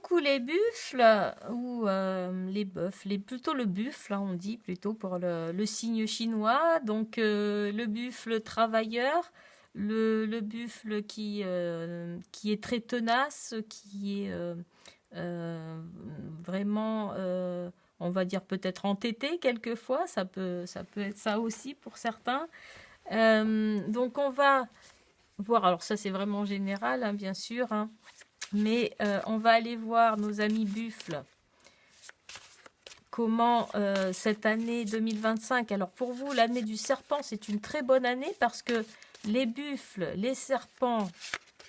coup, les buffles ou les bœufs, plutôt le buffle, hein, on dit plutôt pour le signe chinois. Donc, le buffle travailleur, le buffle qui est très tenace, qui est euh, vraiment, on va dire peut-être entêté quelquefois. Ça peut être ça aussi pour certains. Donc, on va voir. Alors, ça, c'est vraiment général, hein, bien sûr, hein. Mais on va aller voir nos amis buffles, comment cette année 2025, alors pour vous, l'année du serpent, c'est une très bonne année parce que les buffles, les serpents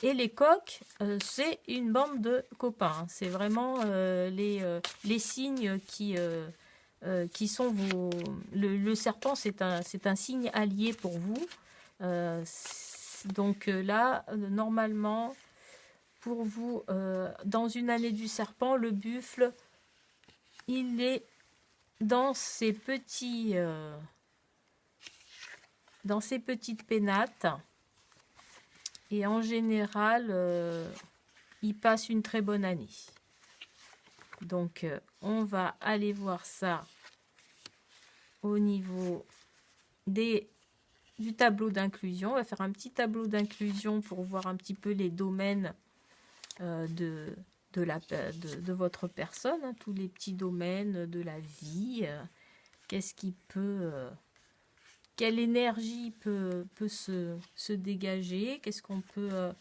et les coqs, c'est une bande de copains, hein. C'est vraiment les signes qui sont vos... Le serpent, c'est un signe allié pour vous. Donc là, normalement, pour vous, dans une année du serpent, le buffle, il est dans dans ses petites pénates. Et en général, il passe une très bonne année. Donc, on va aller voir ça au niveau du tableau d'inclusion. On va faire un petit tableau d'inclusion pour voir un petit peu les domaines de votre personne, hein, tous les petits domaines de la vie. Qu'est-ce qui peut... quelle énergie peut se dégager? Qu'est-ce qu'on peut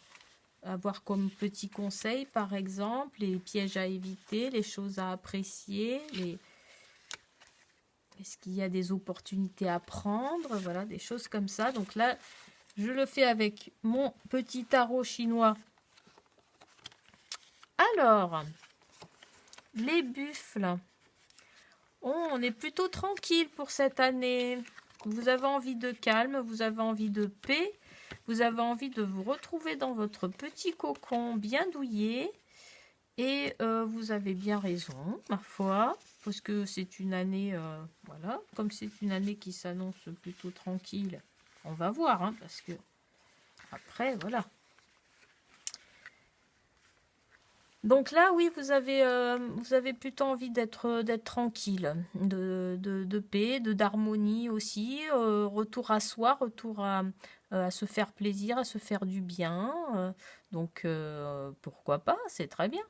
avoir comme petits conseils, par exemple? Les pièges à éviter, les choses à apprécier, est-ce qu'il y a des opportunités à prendre? Voilà, des choses comme ça. Donc là, je le fais avec mon petit tarot chinois. Alors, les buffles. Oh, on est plutôt tranquille pour cette année. Vous avez envie de calme, vous avez envie de paix, vous avez envie de vous retrouver dans votre petit cocon bien douillet. Et vous avez bien raison, ma foi, parce que c'est une année, voilà, comme c'est une année qui s'annonce plutôt tranquille, on va voir, hein, parce que après, voilà. Donc là, oui, vous avez plutôt envie d'être tranquille, de paix, d'harmonie aussi, retour à soi, retour à se faire plaisir, à se faire du bien. Donc, pourquoi pas, c'est très bien.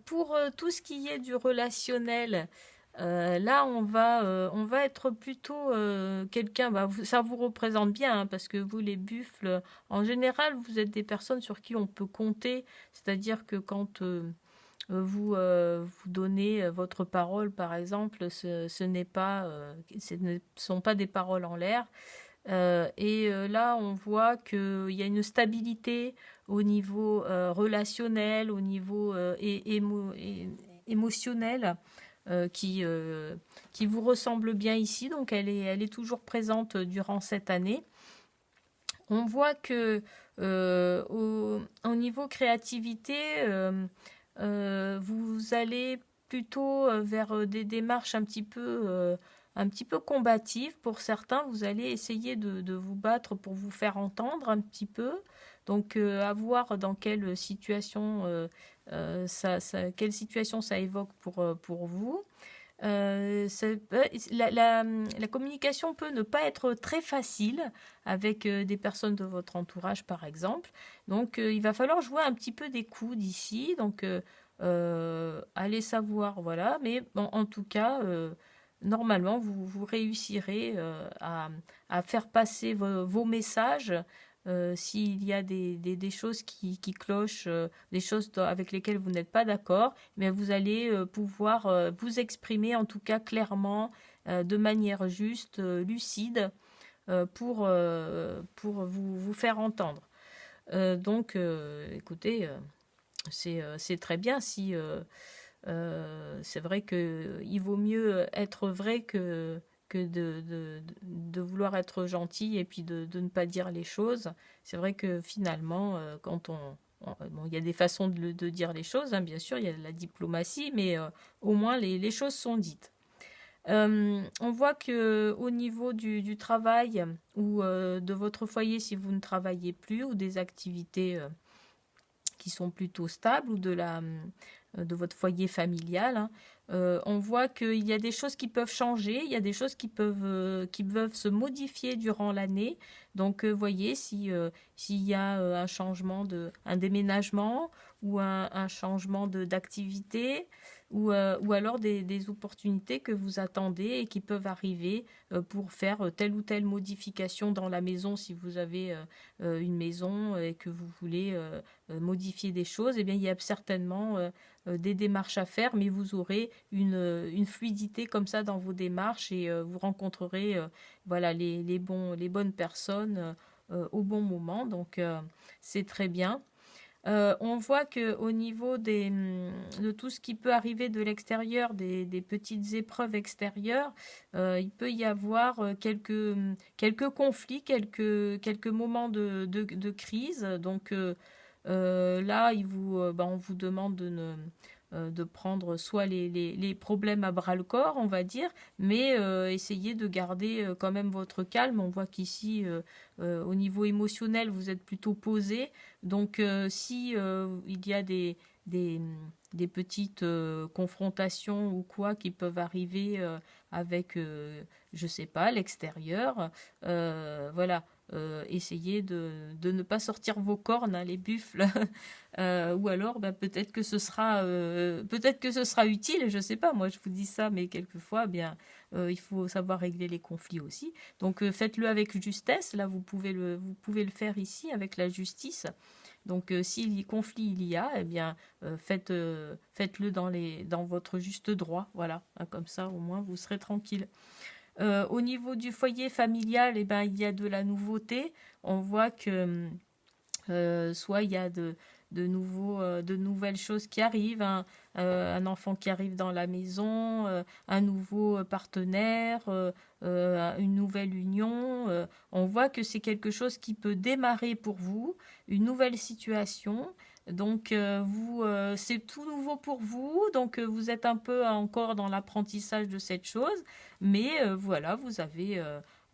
Pour tout ce qui est du relationnel, là, on va être plutôt quelqu'un, bah, ça vous représente bien, hein, parce que vous, les buffles, en général, vous êtes des personnes sur qui on peut compter, c'est-à-dire que quand vous donnez votre parole, par exemple, ce n'est pas, ce ne sont pas des paroles en l'air. Là, on voit qu'il y a une stabilité au niveau relationnel, au niveau émotionnel, qui vous ressemble bien ici. Donc, elle est toujours présente durant cette année. On voit que au niveau créativité, vous allez plutôt vers des démarches un petit peu combatives. Pour certains, vous allez essayer de vous battre pour vous faire entendre un petit peu. Donc, à voir dans quelle situation ça évoque pour vous. La communication peut ne pas être très facile avec des personnes de votre entourage, par exemple. Donc, il va falloir jouer un petit peu des coudes ici. Donc, allez savoir, voilà. Mais bon, en tout cas, normalement, vous réussirez à faire passer vos messages. S'il y a des choses qui clochent, des choses avec lesquelles vous n'êtes pas d'accord, mais vous allez pouvoir vous exprimer en tout cas clairement, de manière juste, lucide, pour vous faire entendre. Donc, écoutez, c'est très bien si c'est vrai que il vaut mieux être vrai que de vouloir être gentil et puis de ne pas dire les choses. C'est vrai que finalement, quand bon, il y a des façons de dire les choses, hein, bien sûr, il y a la diplomatie, mais au moins les choses sont dites. On voit que au niveau du travail ou de votre foyer, si vous ne travaillez plus, ou des activités qui sont plutôt stables ou de votre foyer familial, hein. On voit qu'il y a des choses qui peuvent changer, il y a des choses qui peuvent se modifier durant l'année. Donc, voyez s'il y a un changement un déménagement ou un changement d'activité ou alors des opportunités que vous attendez et qui peuvent arriver pour faire telle ou telle modification dans la maison si vous avez une maison et que vous voulez modifier des choses, eh bien, il y a certainement des démarches à faire, mais vous aurez une fluidité comme ça dans vos démarches et vous rencontrerez voilà, les bonnes personnes au bon moment. Donc, c'est très bien. On voit que au niveau de tout ce qui peut arriver de l'extérieur, des petites épreuves extérieures, il peut y avoir quelques conflits, quelques moments de crise. Donc là, on vous demande de prendre soit les problèmes à bras le corps, on va dire, mais essayez de garder quand même votre calme. On voit qu'ici, au niveau émotionnel, vous êtes plutôt posé. Donc, si il y a des, des petites confrontations ou quoi qui peuvent arriver avec, je sais pas, l'extérieur, voilà. Essayez de ne pas sortir vos cornes, hein, les buffles. Ou alors peut-être que ce sera utile, je sais pas, moi je vous dis ça, mais quelquefois, eh bien, il faut savoir régler les conflits aussi. Donc faites-le avec justesse, là vous pouvez le faire ici avec la justice. Donc si conflit il y a, eh bien faites-le dans votre juste droit, voilà. Hein, comme ça au moins vous serez tranquille. Au niveau du foyer familial, eh ben, il y a de la nouveauté. On voit que soit il y a de nouvelles choses qui arrivent, un enfant qui arrive dans la maison, un nouveau partenaire, une nouvelle union. On voit que c'est quelque chose qui peut démarrer pour vous, une nouvelle situation. Donc c'est tout nouveau pour vous, donc vous êtes un peu encore dans l'apprentissage de cette chose, mais voilà, vous avez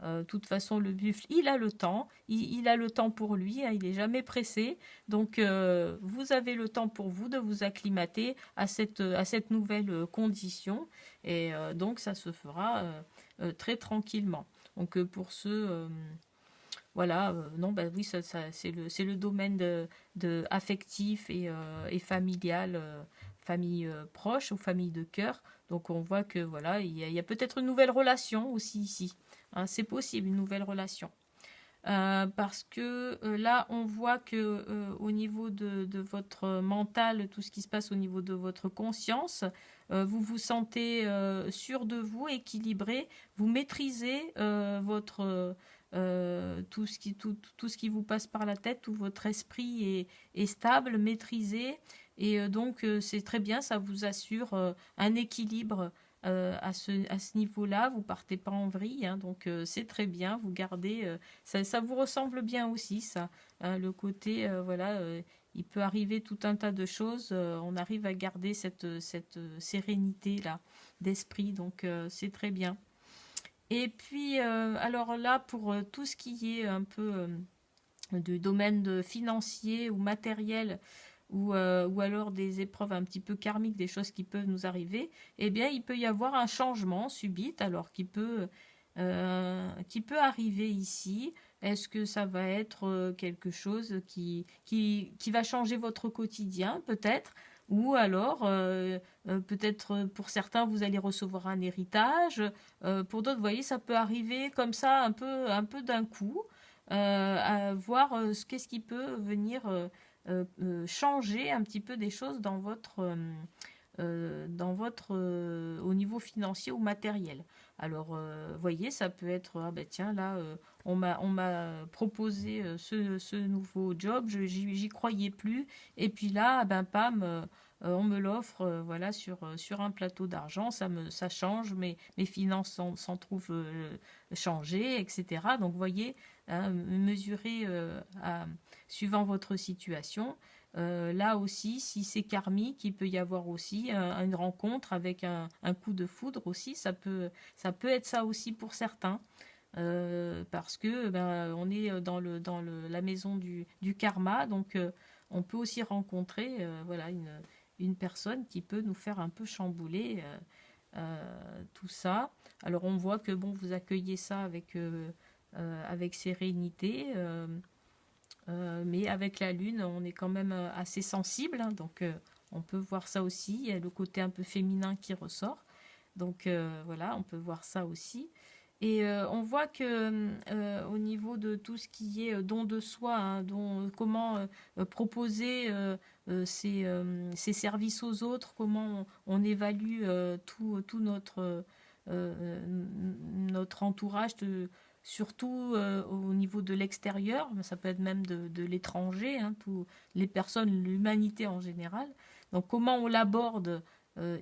de toute façon, le buffle, il a le temps, il a le temps pour lui, hein, il n'est jamais pressé. Donc, vous avez le temps pour vous de vous acclimater à cette nouvelle condition. Et donc, ça se fera très tranquillement. Donc, pour ceux, voilà, non, bah oui, c'est le domaine affectif et familial, famille proche ou famille de cœur. Donc, on voit que voilà, il y a peut-être une nouvelle relation aussi ici. Hein, c'est possible, une nouvelle relation. Parce que là, on voit que au niveau de votre mental, tout ce qui se passe au niveau de votre conscience, vous vous sentez sûr de vous, équilibré, vous maîtrisez tout ce qui vous passe par la tête, tout votre esprit est stable, maîtrisé, et donc c'est très bien, ça vous assure un équilibre à ce niveau-là, vous partez pas en vrille, hein, donc c'est très bien, vous gardez, ça vous ressemble bien aussi, ça, hein, le côté, voilà, il peut arriver tout un tas de choses, on arrive à garder cette sérénité-là d'esprit, donc c'est très bien. Et puis, alors là, pour tout ce qui est un peu du domaine financier ou matériel, ou alors des épreuves un petit peu karmiques, des choses qui peuvent nous arriver, eh bien, il peut y avoir un changement subit, alors qui peut arriver ici. Est-ce que ça va être quelque chose qui va changer votre quotidien, peut-être? Ou alors, peut-être pour certains, vous allez recevoir un héritage. Pour d'autres, vous voyez, ça peut arriver comme ça, un peu d'un coup, à voir qu'est-ce qui peut venir changer un petit peu des choses au niveau financier ou matériel. Alors, voyez, ça peut être, ah ben tiens, là, on m'a proposé ce nouveau job, j'y croyais plus, et puis là, ah ben pam, on me l'offre, voilà, sur un plateau d'argent, ça change, mes finances s'en trouvent changées, etc. Donc, voyez, hein, mesurez suivant votre situation. Là aussi, si c'est karmique, il peut y avoir aussi une rencontre avec un coup de foudre aussi. Ça peut être ça aussi pour certains. Parce que ben, on est dans la maison du karma. Donc, on peut aussi rencontrer voilà, une personne qui peut nous faire un peu chambouler tout ça. Alors on voit que bon, vous accueillez ça avec sérénité, mais avec la lune, on est quand même assez sensible, hein, donc on peut voir ça aussi. Il y a le côté un peu féminin qui ressort. Donc voilà, on peut voir ça aussi. Et on voit que au niveau de tout ce qui est don de soi, hein, comment proposer ses services aux autres, comment on évalue tout notre entourage, surtout au niveau de l'extérieur, mais ça peut être même de l'étranger, hein, les personnes, l'humanité en général. Donc comment on l'aborde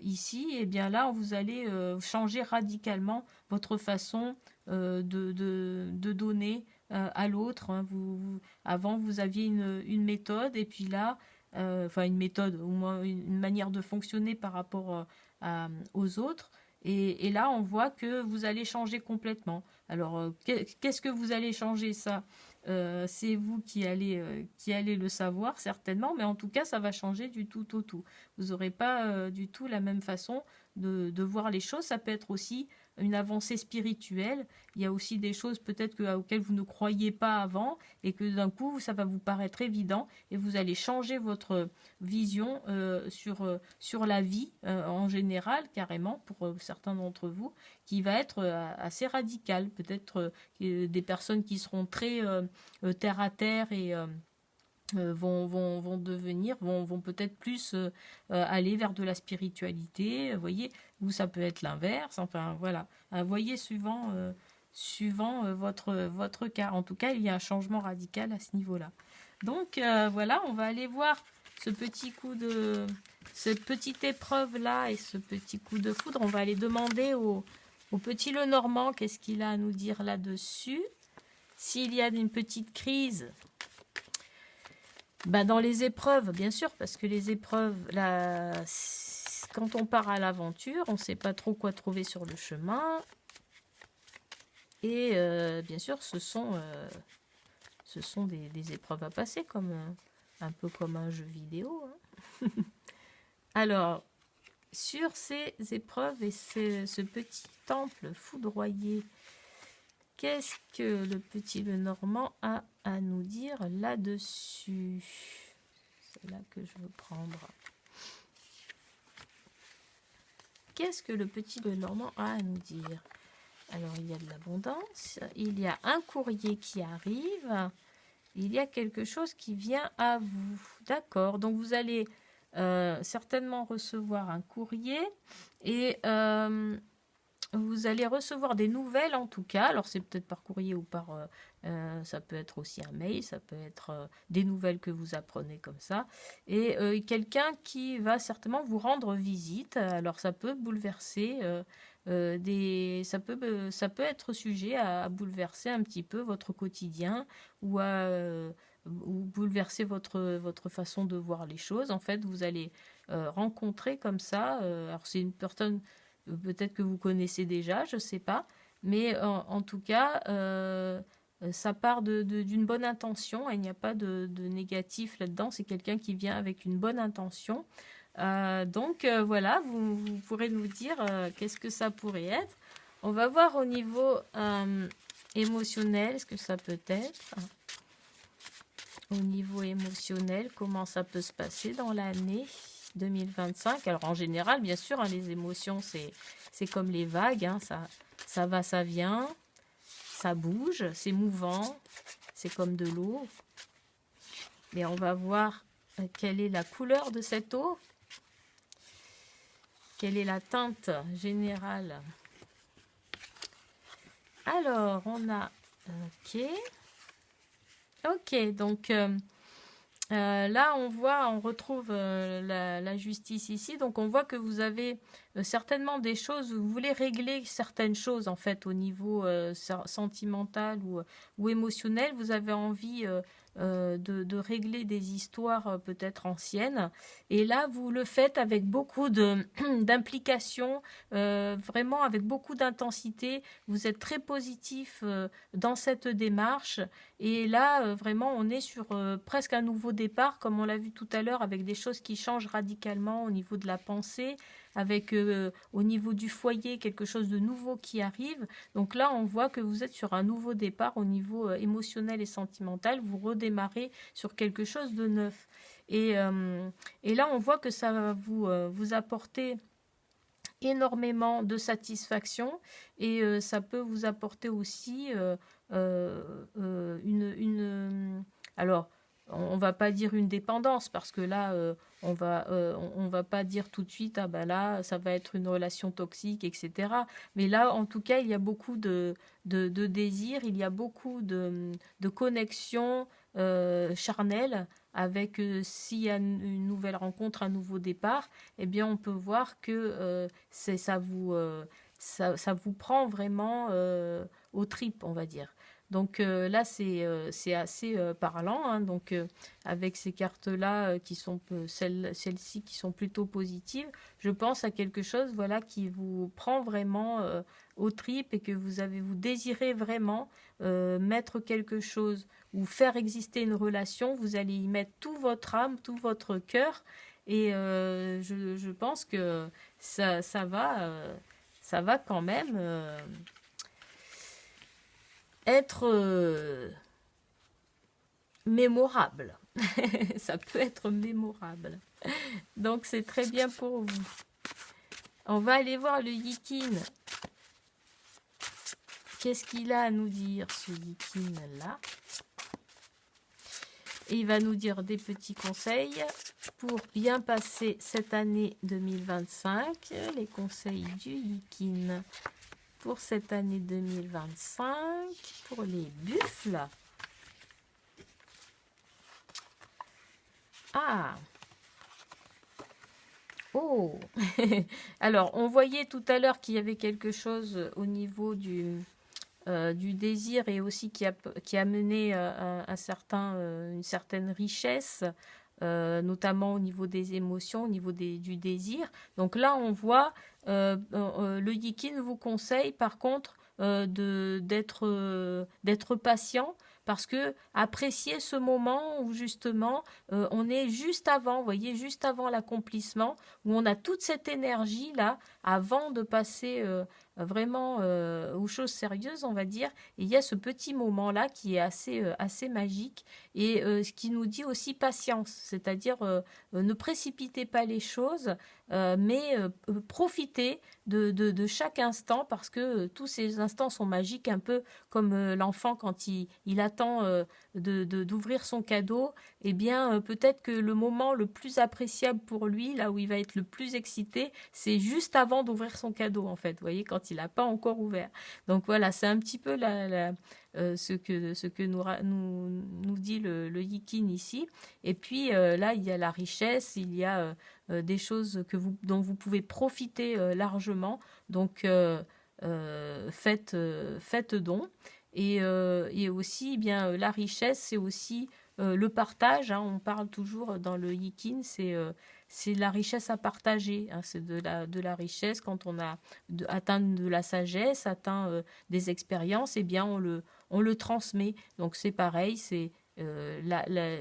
ici, et bien là, vous allez changer radicalement votre façon de donner à l'autre. Hein. Avant, vous aviez une méthode, et puis là, enfin une méthode, au moins une manière de fonctionner par rapport aux autres. Et là, on voit que vous allez changer complètement. Alors, qu'est-ce que vous allez changer ça c'est vous qui allez le savoir certainement, mais en tout cas, ça va changer du tout au tout. Vous n'aurez pas du tout la même façon de voir les choses. Ça peut être aussi une avancée spirituelle. Il y a aussi des choses peut-être auxquelles vous ne croyiez pas avant et que d'un coup, ça va vous paraître évident et vous allez changer votre vision sur la vie en général, carrément, pour certains d'entre vous, qui va être assez radicale. Peut-être des personnes qui seront très terre à terre et vont peut-être plus aller vers de la spiritualité. Vous voyez, ou ça peut être l'inverse. Enfin, voilà. Voyez, suivant votre cas. En tout cas, il y a un changement radical à ce niveau-là. Donc, voilà, on va aller voir cette petite épreuve-là et ce petit coup de foudre. On va aller demander au petit Lenormand qu'est-ce qu'il a à nous dire là-dessus. S'il y a une petite crise, ben dans les épreuves, bien sûr, parce que les épreuves, quand on part à l'aventure, on ne sait pas trop quoi trouver sur le chemin. Et bien sûr, ce sont des épreuves à passer, un peu comme un jeu vidéo. Hein. Alors, sur ces épreuves et ce petit temple foudroyé, qu'est-ce que le petit Lenormand a à nous dire là-dessus? C'est là que je veux prendre. Qu'est-ce que le petit Lenormand a à nous dire? Alors, il y a de l'abondance, il y a un courrier qui arrive, il y a quelque chose qui vient à vous. D'accord, donc vous allez certainement recevoir un courrier et vous allez recevoir des nouvelles en tout cas. Alors c'est peut-être par courrier ou ça peut être aussi un mail, ça peut être des nouvelles que vous apprenez comme ça. Et quelqu'un qui va certainement vous rendre visite. Alors ça peut bouleverser ça peut être sujet à bouleverser un petit peu votre quotidien ou bouleverser votre façon de voir les choses. En fait, vous allez rencontrer comme ça. Alors c'est une personne peut-être que vous connaissez déjà, je ne sais pas. Mais en tout cas, ça part d'une bonne intention. Il n'y a pas de négatif là-dedans. C'est quelqu'un qui vient avec une bonne intention. Donc voilà, vous pourrez nous dire qu'est-ce que ça pourrait être. On va voir au niveau émotionnel ce que ça peut être. Au niveau émotionnel, comment ça peut se passer dans l'année 2025. Alors en général, bien sûr, hein, les émotions, c'est comme les vagues. Hein, ça va, ça vient, ça bouge, c'est mouvant, c'est comme de l'eau. Mais on va voir quelle est la couleur de cette eau. Quelle est la teinte générale? Alors, on a... Ok, donc là, on retrouve la justice ici. Donc, on voit que vous avez certainement des choses, vous voulez régler certaines choses en fait au niveau sentimental ou émotionnel, vous avez envie de régler des histoires peut-être anciennes, et là vous le faites avec beaucoup d'implication, vraiment avec beaucoup d'intensité, vous êtes très positif dans cette démarche, et là vraiment on est sur presque un nouveau départ, comme on l'a vu tout à l'heure, avec des choses qui changent radicalement au niveau de la pensée, avec au niveau du foyer quelque chose de nouveau qui arrive. Donc là, on voit que vous êtes sur un nouveau départ au niveau émotionnel et sentimental. Vous redémarrez sur quelque chose de neuf. Et là, on voit que ça va vous apporter énormément de satisfaction, et ça peut vous apporter aussi alors, on va pas dire une dépendance, parce que là, on va pas dire tout de suite, ah ben là, ça va être une relation toxique, etc. Mais là, en tout cas, il y a beaucoup de désirs, il y a beaucoup de connexions charnelles, avec s'il y a une nouvelle rencontre, un nouveau départ, eh bien, on peut voir que ça vous prend vraiment aux tripes, on va dire. Donc là, c'est assez parlant, hein. Donc avec ces cartes-là, qui sont celles-ci qui sont plutôt positives, je pense à quelque chose, voilà, qui vous prend vraiment aux tripes, et que vous désirez vraiment mettre quelque chose ou faire exister une relation. Vous allez y mettre tout votre âme, tout votre cœur, et je pense que ça va quand même être mémorable. Ça peut être mémorable. Donc c'est très bien pour vous. On va aller voir le Yikin. Qu'est-ce qu'il a à nous dire, ce Yikin-là? Et il va nous dire des petits conseils pour bien passer cette année 2025. Les conseils du Yikin pour cette année 2025, pour les buffles. Ah! Oh! Alors, on voyait tout à l'heure qu'il y avait quelque chose au niveau du désir, et aussi qui a mené une certaine richesse, notamment au niveau des émotions, au niveau du désir. Donc là, on voit, le Yikin vous conseille par contre d'être patient, parce que apprécier ce moment où justement on est juste avant, vous voyez, juste avant l'accomplissement, où on a toute cette énergie là avant de passer vraiment aux choses sérieuses, on va dire. Et il y a ce petit moment-là qui est assez magique, et ce qui nous dit aussi patience, c'est-à-dire ne précipitez pas les choses, mais profitez de chaque instant, parce que tous ces instants sont magiques, un peu comme l'enfant quand il attend d'ouvrir son cadeau. Eh bien, peut-être que le moment le plus appréciable pour lui, là où il va être le plus excité, c'est juste avant d'ouvrir son cadeau, en fait, vous voyez, quand il n'a pas encore ouvert. Donc voilà, c'est un petit peu ce que nous dit le Yikin ici. Et puis là, il y a la richesse, il y a des choses dont vous pouvez profiter largement. Donc faites don. Et aussi, eh bien, la richesse, c'est aussi le partage, hein. On parle toujours dans le Yikin, c'est la richesse à partager, hein. C'est de la richesse quand on a atteint de la sagesse, atteint des expériences, eh bien on le transmet. Donc c'est pareil, c'est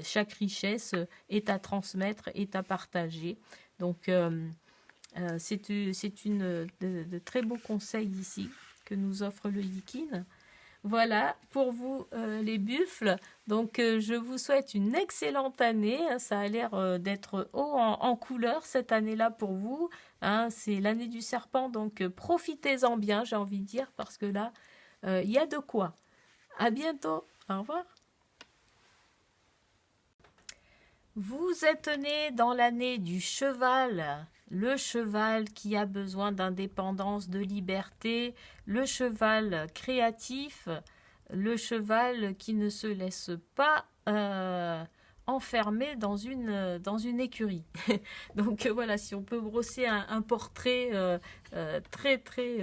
chaque richesse est à transmettre, est à partager. Donc c'est de très beaux conseils ici que nous offre le Yikin. Voilà pour vous les buffles. Donc je vous souhaite une excellente année. Ça a l'air d'être haut en couleur cette année-là pour vous, hein. C'est l'année du serpent, donc profitez-en bien, j'ai envie de dire, parce que là, il y a de quoi. À bientôt. Au revoir. Vous êtes né dans l'année du cheval, le cheval qui a besoin d'indépendance, de liberté, le cheval créatif, le cheval qui ne se laisse pas enfermé dans une écurie. Donc voilà, si on peut brosser un portrait très très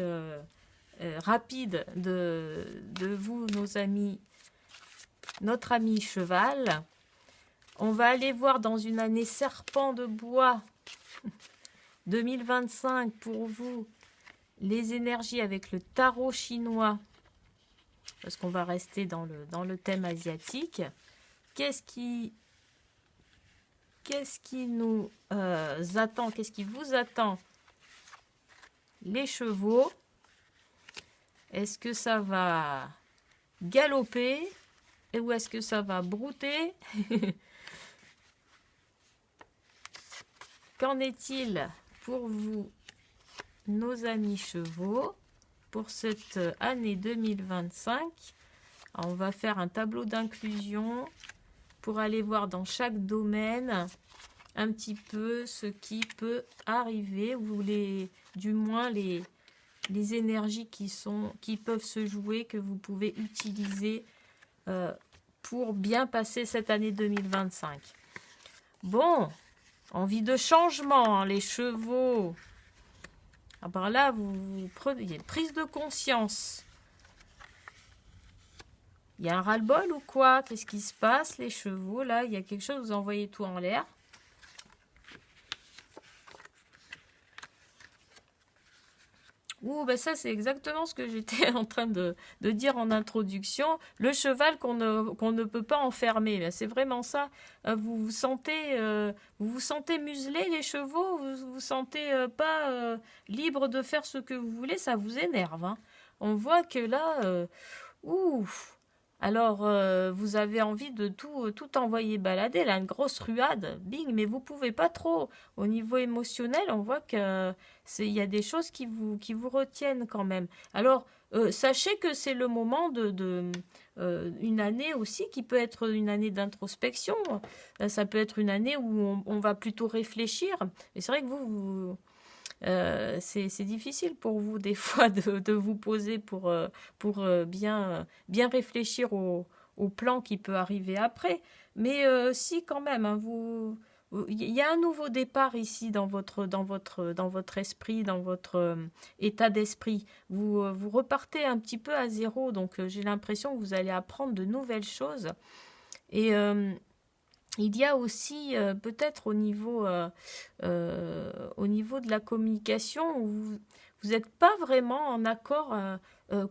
rapide de vous, nos amis, notre ami cheval, on va aller voir dans une année serpent de bois 2025 pour vous les énergies avec le tarot chinois, parce qu'on va rester dans le thème asiatique. Qu'est-ce qui nous attend? Qu'est-ce qui vous attend? Les chevaux. Est-ce que ça va galoper ou est-ce que ça va brouter? Qu'en est-il pour vous, nos amis chevaux, pour cette année 2025? Alors, on va faire un tableau d'inclusion pour aller voir dans chaque domaine un petit peu ce qui peut arriver, ou du moins les énergies qui peuvent se jouer, que vous pouvez utiliser pour bien passer cette année 2025. Bon, envie de changement, hein, les chevaux. Ah ben là, vous prenez une prise de conscience. Il y a un ras-le-bol ou quoi? Qu'est-ce qui se passe, les chevaux? Là, il y a quelque chose, vous envoyez tout en l'air. Ouh, ben ça, c'est exactement ce que j'étais en train de dire en introduction. Le cheval qu'on ne peut pas enfermer. Ben, c'est vraiment ça. Vous vous sentez muselé, les chevaux? Vous vous sentez pas libre de faire ce que vous voulez? Ça vous énerve, hein. On voit que là, ouf. Alors, vous avez envie de tout envoyer balader, là, une grosse ruade, bing, mais vous pouvez pas trop. Au niveau émotionnel, on voit que il y a des choses qui vous retiennent quand même. Alors, sachez que c'est le moment une année aussi qui peut être une année d'introspection. Ça peut être une année où on va plutôt réfléchir. Et c'est vrai que c'est difficile pour vous des fois de vous poser pour bien réfléchir au plan qui peut arriver après. Mais si quand même, hein, il y a un nouveau départ ici dans votre esprit, dans votre état d'esprit. Vous repartez un petit peu à zéro, donc j'ai l'impression que vous allez apprendre de nouvelles choses. Et il y a aussi peut-être au niveau de la communication où vous n'êtes pas vraiment en accord,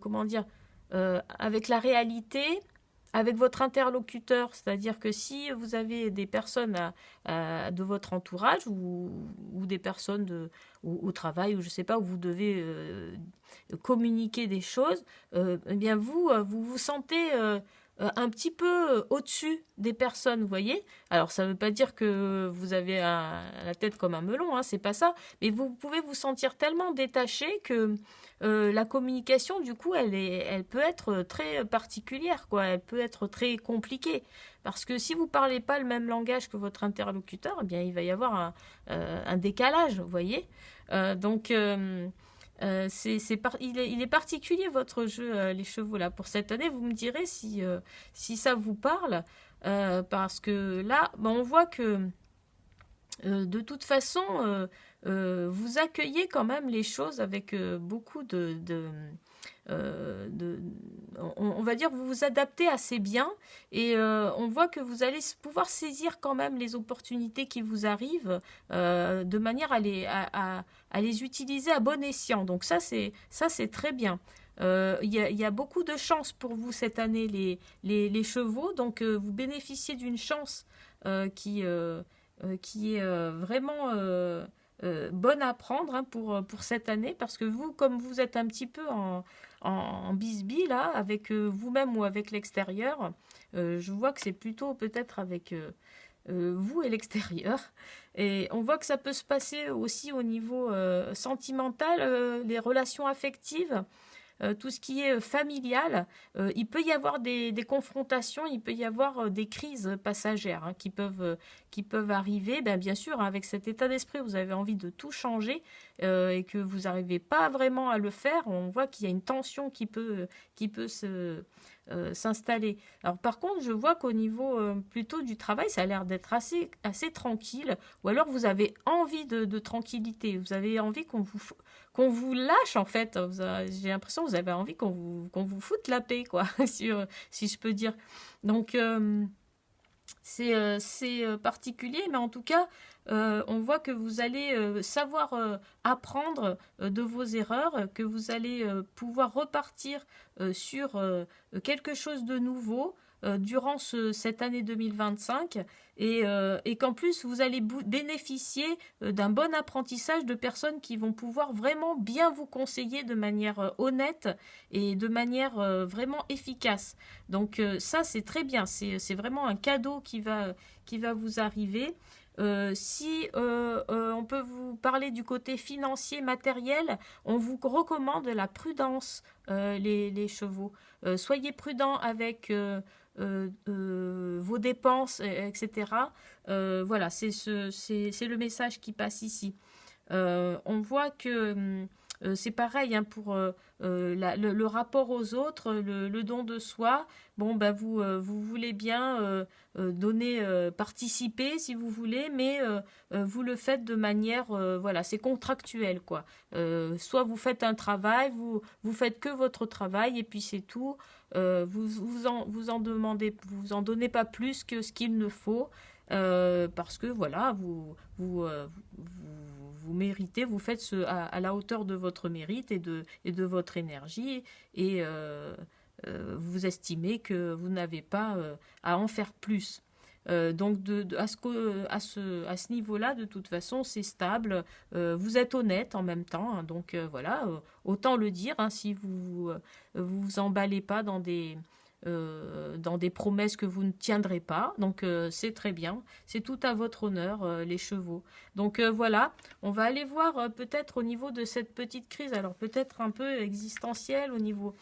comment dire, avec la réalité, avec votre interlocuteur. C'est-à-dire que si vous avez des personnes de votre entourage ou des personnes au travail, ou je ne sais pas, où vous devez communiquer des choses, eh bien vous sentez un petit peu au-dessus des personnes, vous voyez. Alors, ça ne veut pas dire que vous avez la tête comme un melon, hein, c'est pas ça. Mais vous pouvez vous sentir tellement détaché que la communication, du coup, elle peut être très particulière, quoi. Elle peut être très compliquée. Parce que si vous parlez pas le même langage que votre interlocuteur, eh bien, il va y avoir un décalage, vous voyez. Donc... il est particulier votre jeu, les chevaux, là. Pour cette année, vous me direz si ça vous parle. Parce que là, ben, on voit que de toute façon, vous accueillez quand même les choses avec beaucoup on va dire, vous vous adaptez assez bien et on voit que vous allez pouvoir saisir quand même les opportunités qui vous arrivent de manière à les utiliser à bon escient. Donc ça, c'est très bien. Il y a beaucoup de chance pour vous cette année, les chevaux. Donc vous bénéficiez d'une chance qui est vraiment bonne à prendre, hein, pour cette année, parce que vous, comme vous êtes un petit peu en bisbille, là, avec vous-même ou avec l'extérieur, je vois que c'est plutôt peut-être avec vous et l'extérieur. Et on voit que ça peut se passer aussi au niveau sentimental, les relations affectives. Tout ce qui est familial, il peut y avoir des confrontations, il peut y avoir des crises passagères, hein, qui peuvent arriver. Ben, bien sûr, hein, avec cet état d'esprit, vous avez envie de tout changer et que vous n'arrivez pas vraiment à le faire. On voit qu'il y a une tension qui peut s'installer. Alors par contre, je vois qu'au niveau plutôt du travail, ça a l'air d'être assez tranquille, ou alors vous avez envie de tranquillité, vous avez envie qu'on vous lâche en fait. J'ai l'impression que vous avez envie qu'on vous foute la paix, quoi, si je peux dire. Donc c'est particulier, mais en tout cas, on voit que vous allez savoir apprendre de vos erreurs, que vous allez pouvoir repartir sur quelque chose de nouveau durant cette année 2025 et qu'en plus vous allez bénéficier d'un bon apprentissage de personnes qui vont pouvoir vraiment bien vous conseiller de manière honnête et de manière vraiment efficace. Donc ça c'est très bien, c'est vraiment un cadeau qui va vous arriver. Si on peut vous parler du côté financier, matériel, on vous recommande la prudence, les chevaux. Soyez prudents avec vos dépenses, etc. Voilà, c'est le message qui passe ici. On voit que c'est pareil hein, pour le rapport aux autres, le don de soi. Bon, ben vous voulez bien donner, participer si vous voulez, mais vous le faites de manière, voilà, c'est contractuel quoi. Soit vous faites un travail, vous faites que votre travail et puis c'est tout. Vous en demandez, vous en donnez pas plus que ce qu'il ne faut. Parce que voilà, vous méritez, vous faites à la hauteur de votre mérite et de votre énergie et vous estimez que vous n'avez pas à en faire plus. Donc à ce niveau-là, de toute façon, c'est stable. Vous êtes honnête en même temps, hein, donc voilà, autant le dire hein, si vous emballez pas dans des promesses que vous ne tiendrez pas. Donc c'est très bien, c'est tout à votre honneur, les chevaux. Donc voilà, on va aller voir peut-être au niveau de cette petite crise, alors peut-être un peu existentielle, au niveau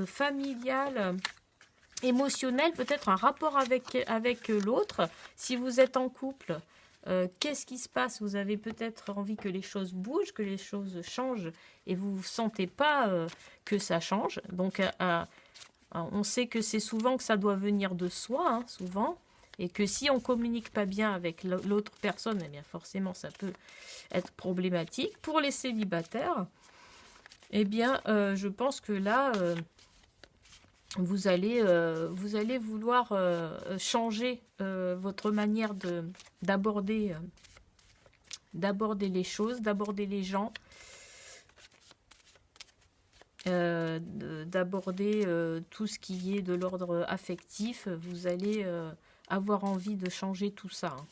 familial, émotionnel, peut-être un rapport avec l'autre. Si vous êtes en couple, qu'est-ce qui se passe? Vous avez peut-être envie que les choses bougent, que les choses changent, et vous ne sentez pas que ça change. Donc on sait que c'est souvent que ça doit venir de soi, hein, souvent, et que si on communique pas bien avec l'autre personne, eh bien forcément ça peut être problématique. Pour les célibataires, eh bien je pense que là, vous allez vouloir changer votre manière d'aborder les choses, d'aborder les gens, d'aborder tout ce qui est de l'ordre affectif. Vous allez avoir envie de changer tout ça. Hein.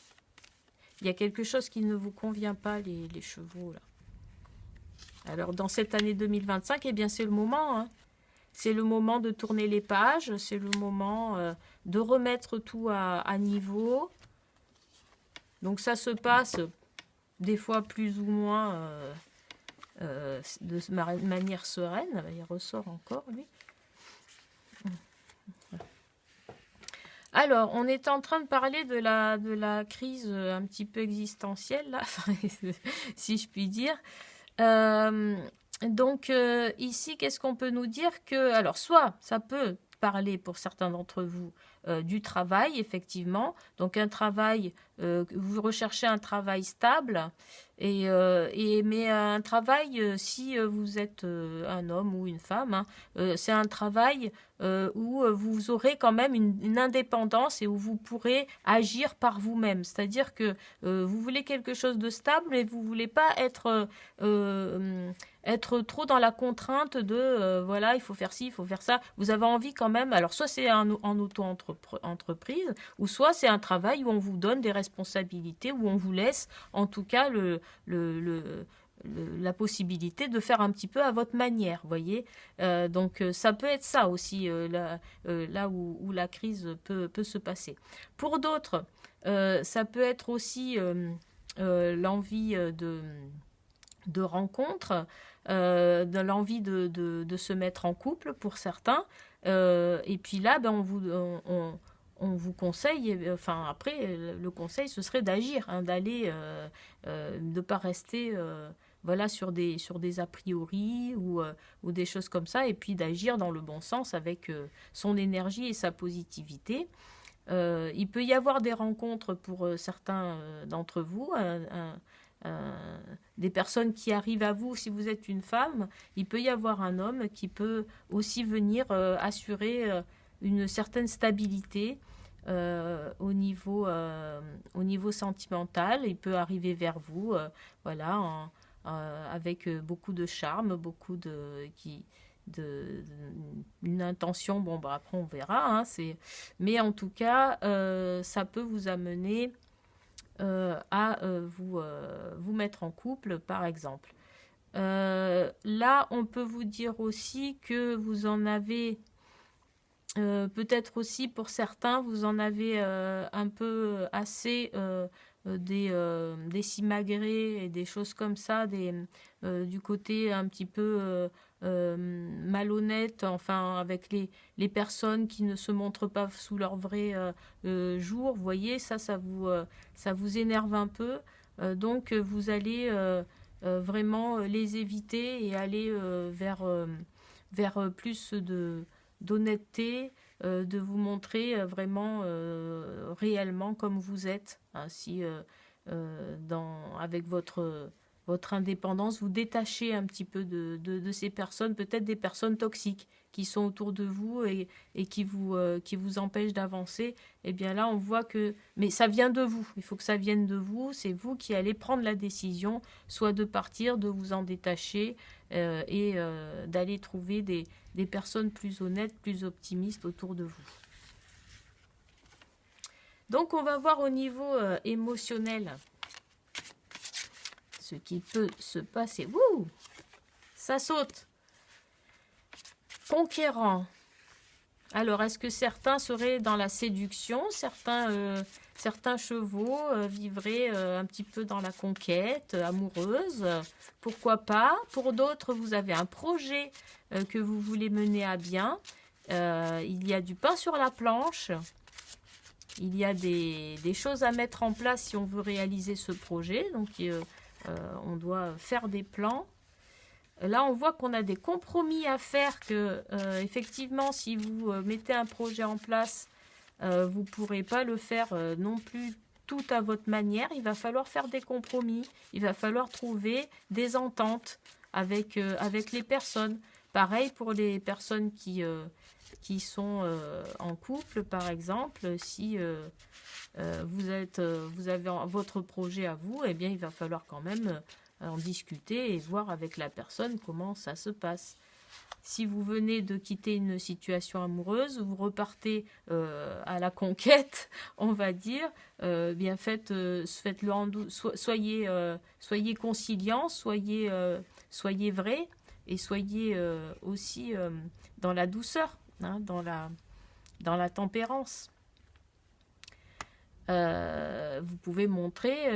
Il y a quelque chose qui ne vous convient pas, les chevaux, là. Alors, dans cette année 2025, eh bien, c'est le moment, hein. C'est le moment de tourner les pages, c'est le moment de remettre tout à niveau. Donc, ça se passe des fois plus ou moins de manière sereine. Il ressort encore, lui. Alors, on est en train de parler de la crise un petit peu existentielle, là, si je puis dire. Donc, ici, qu'est-ce qu'on peut nous dire que... Alors, soit ça peut parler pour certains d'entre vous du travail, effectivement. Donc, un travail, vous recherchez un travail stable, mais un travail, si vous êtes un homme ou une femme, hein, c'est un travail où vous aurez quand même une indépendance et où vous pourrez agir par vous-même. C'est-à-dire que vous voulez quelque chose de stable, mais vous ne voulez pas être trop dans la contrainte de voilà, il faut faire ci, il faut faire ça. Vous avez envie quand même, alors soit c'est en auto-entreprise, ou soit c'est un travail où on vous donne des responsabilités, où on vous laisse en tout cas la possibilité de faire un petit peu à votre manière, voyez. Donc ça peut être ça aussi, là où la crise peut se passer. Pour d'autres, ça peut être aussi l'envie de rencontre, de l'envie de se mettre en couple pour certains. Et puis là, ben, on vous conseille, enfin après, le conseil, ce serait d'agir, hein, d'aller, de ne pas rester voilà, sur des a priori ou des choses comme ça, et puis d'agir dans le bon sens avec son énergie et sa positivité. Il peut y avoir des rencontres pour certains d'entre vous, des personnes qui arrivent à vous si vous êtes une femme. Il peut y avoir un homme qui peut aussi venir assurer une certaine stabilité au niveau sentimental. Il peut arriver vers vous, voilà, avec beaucoup de charme, beaucoup de, une intention. Bon, bah, après on verra, hein, mais en tout cas, ça peut vous amener à vous mettre en couple, par exemple. Là, on peut vous dire aussi que vous en avez, peut-être aussi pour certains, vous en avez un peu assez des simagrées et des choses comme ça, du côté un petit peu malhonnête, enfin avec les personnes qui ne se montrent pas sous leur vrai jour. Vous voyez, ça vous énerve un peu. Donc vous allez vraiment les éviter et aller vers plus d'honnêteté, de vous montrer vraiment réellement comme vous êtes. Hein, si avec votre indépendance, vous détachez un petit peu de ces personnes, peut-être des personnes toxiques qui sont autour de vous et qui vous empêchent d'avancer. Eh bien là, on voit que... Mais ça vient de vous, il faut que ça vienne de vous, c'est vous qui allez prendre la décision, soit de partir, de vous en détacher et d'aller trouver des personnes plus honnêtes, plus optimistes autour de vous. Donc on va voir au niveau émotionnel ce qui peut se passer. Wouh! Ça saute. Conquérant. Alors, est-ce que certains seraient dans la séduction? Certains chevaux vivraient un petit peu dans la conquête amoureuse. Pourquoi pas? Pour d'autres, vous avez un projet que vous voulez mener à bien. Il y a du pain sur la planche. Il y a des choses à mettre en place si on veut réaliser ce projet. Donc, on doit faire des plans. Là, on voit qu'on a des compromis à faire, que effectivement, si vous mettez un projet en place, vous ne pourrez pas le faire non plus tout à votre manière. Il va falloir faire des compromis. Il va falloir trouver des ententes avec les personnes. Pareil pour les personnes qui sont en couple, par exemple. Si vous avez votre projet à vous, eh bien, il va falloir quand même en discuter et voir avec la personne comment ça se passe. Si vous venez de quitter une situation amoureuse, vous repartez à la conquête, on va dire, bien faites-le soyez conciliants, soyez vrais et soyez aussi dans la douceur, hein, dans la tempérance. Vous pouvez montrer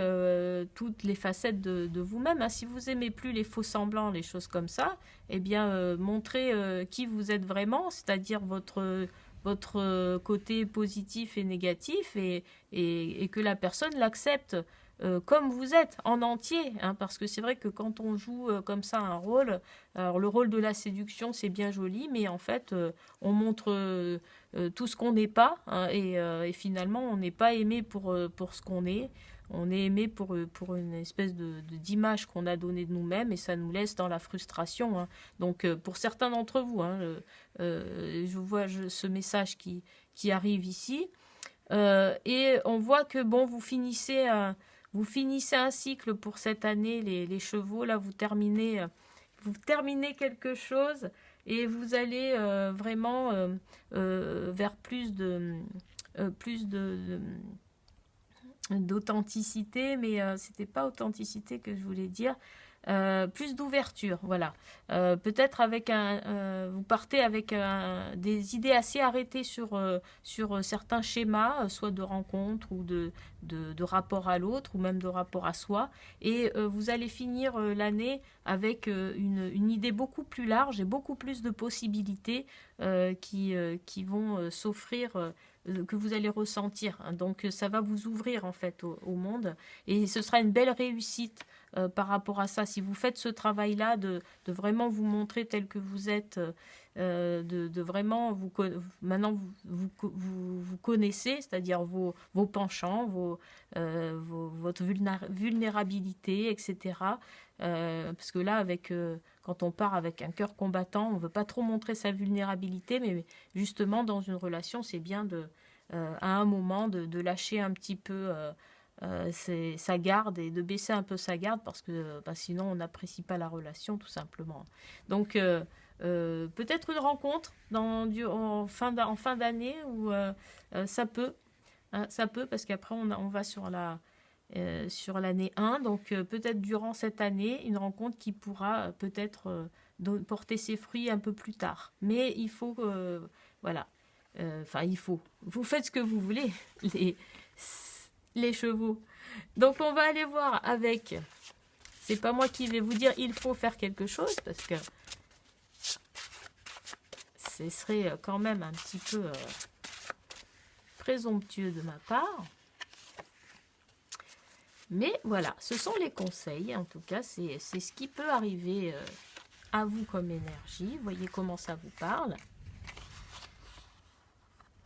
toutes les facettes de vous-même. Hein. Si vous aimez plus les faux semblants, les choses comme ça, eh bien, montrez qui vous êtes vraiment, c'est-à-dire votre côté positif et négatif, et que la personne l'accepte comme vous êtes, en entier. Hein, parce que c'est vrai que quand on joue comme ça un rôle, alors le rôle de la séduction, c'est bien joli, mais en fait, on montre tout ce qu'on n'est pas, hein, et finalement, on n'est pas aimé pour ce qu'on est. On est aimé pour une espèce d'image qu'on a donnée de nous-mêmes, et ça nous laisse dans la frustration. Hein. Donc, pour certains d'entre vous, hein, je vois ce message qui arrive ici. Et on voit que, bon, vous finissez un cycle pour cette année, les chevaux. Là, vous terminez quelque chose et vous allez vraiment vers plus d'authenticité, mais c'était pas authenticité que je voulais dire. Plus d'ouverture, voilà. Peut-être vous partez avec des idées assez arrêtées sur certains schémas, soit de rencontres ou de rapport à l'autre, ou même de rapport à soi, et vous allez finir l'année avec une idée beaucoup plus large et beaucoup plus de possibilités qui vont s'offrir, que vous allez ressentir. Hein. Donc ça va vous ouvrir en fait au monde et ce sera une belle réussite par rapport à ça. Si vous faites ce travail-là de vraiment vous montrer tel que vous êtes, de vraiment maintenant vous connaissez, c'est-à-dire vos penchants, votre vulnérabilité, etc. Parce que là, quand on part avec un cœur combattant, on ne veut pas trop montrer sa vulnérabilité, mais justement, dans une relation, c'est bien à un moment de lâcher un petit peu sa garde et de baisser un peu sa garde parce que sinon, on n'apprécie pas la relation, tout simplement. Donc, peut-être une rencontre en fin d'année où ça peut, hein, ça peut, parce qu'après, on va sur l'année 1, donc peut-être durant cette année, une rencontre qui pourra peut-être porter ses fruits un peu plus tard. Mais il faut, voilà, il faut. Vous faites ce que vous voulez, les chevaux. Donc on va aller voir avec, c'est pas moi qui vais vous dire il faut faire quelque chose, parce que ce serait quand même un petit peu présomptueux de ma part. Mais voilà, ce sont les conseils, en tout cas, c'est ce qui peut arriver à vous comme énergie. Vous voyez comment ça vous parle.